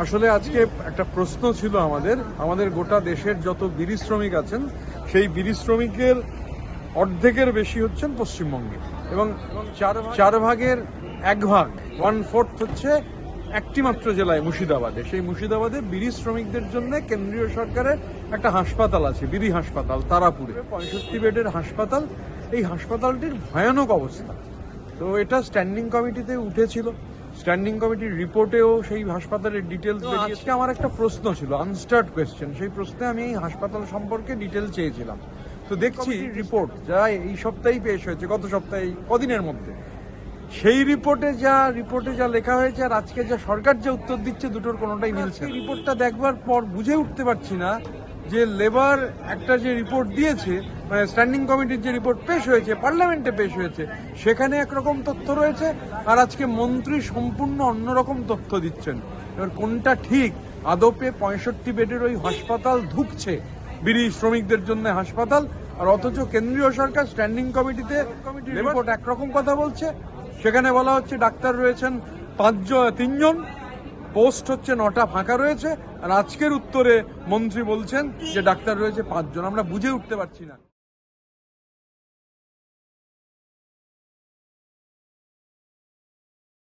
আসলে আজকে একটা প্রশ্ন ছিল আমাদের গোটা দেশের যত বিড়ি শ্রমিক আছেন সেই বিড়ি শ্রমিকের অর্ধেকের বেশি হচ্ছেন পশ্চিমবঙ্গে এবং চার ভাগের এক ভাগ 1/4 হচ্ছে একটি মাত্র জেলায় মুর্শিদাবাদে। সেই মুর্শিদাবাদে বিড়ি শ্রমিকদের জন্য কেন্দ্রীয় সরকারের একটা হাসপাতাল আছে, বিড়ি হাসপাতাল তারাপুরে, 65 বেডের হাসপাতাল। এই হাসপাতালটির ভয়ানক অবস্থা। তো এটা স্ট্যান্ডিং কমিটিতে উঠেছিল, স্ট্যান্ডিং কমিটির রিপোর্টেও সেই হাসপাতালের ডিটেলস বেরিয়েছে। আজকে আমার একটা প্রশ্ন ছিল, আনস্টার্ড কোয়েশ্চেন, সেই প্রশ্নে আমি এই হাসপাতাল সম্পর্কে ডিটেল চেয়েছিলাম। তো দেখছি রিপোর্ট যা এই সপ্তাহেই পেশ হয়েছে, গত সপ্তাহে কদিনের মধ্যে, সেই রিপোর্টে যা লেখা হয়েছে আর আজকে যা সরকার যে উত্তর দিচ্ছে দুটোর কোনোটাই মিলছে। এই রিপোর্টটা দেখবার পর বুঝে উঠতে পারছি না যে লেবার একটা যে রিপোর্ট দিয়েছে, মানে স্ট্যান্ডিং কমিটির যে রিপোর্ট পেশ হয়েছে, পার্লামেন্টে পেশ হয়েছে, সেখানে একরকম তথ্য রয়েছে আর আজকে মন্ত্রী সম্পূর্ণ অন্যরকম তথ্য দিচ্ছেন। এবার কোনটা ঠিক? আদপে 65 বেডের ওই হাসপাতাল ধুঁকছে বিড়ি শ্রমিকদের জন্য হাসপাতাল, আর অথচ কেন্দ্রীয় সরকার স্ট্যান্ডিং কমিটিতে রিপোর্ট একরকম কথা বলছে। সেখানে বলা হচ্ছে ডাক্তার রয়েছেন 3 জন, পোস্ট হচ্ছে 9টা ফাঁকা রয়েছে, আর আজকের উত্তরে মন্ত্রী বলছেন যে ডাক্তার রয়েছে 5 জন। আমরা বুঝে উঠতে পারছি না।